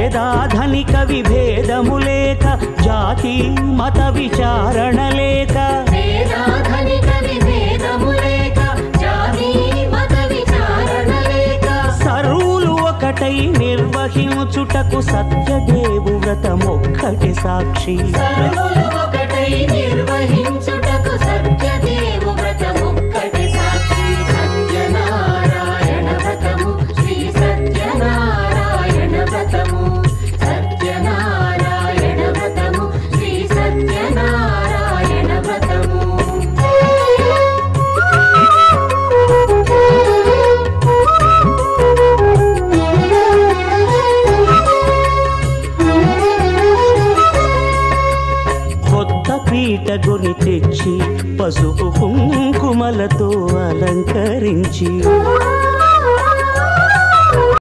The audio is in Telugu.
పేదాధనిక విభేదము లేక జాతి మత విచారణ లేక సర్వులు ఒకటై నిర్వహించుటకు సత్యదేవు వ్రతమొక్కటి సాక్షి సత్యనారాయణ వ్రతము శ్రీ సత్యనారాయణ వ్రతము సత్యనారాయణ వ్రతము శ్రీ సత్యనారాయణ వ్రతము పీటగుని తెచ్చి పసుపు కుంకుమలతో అలంకరించి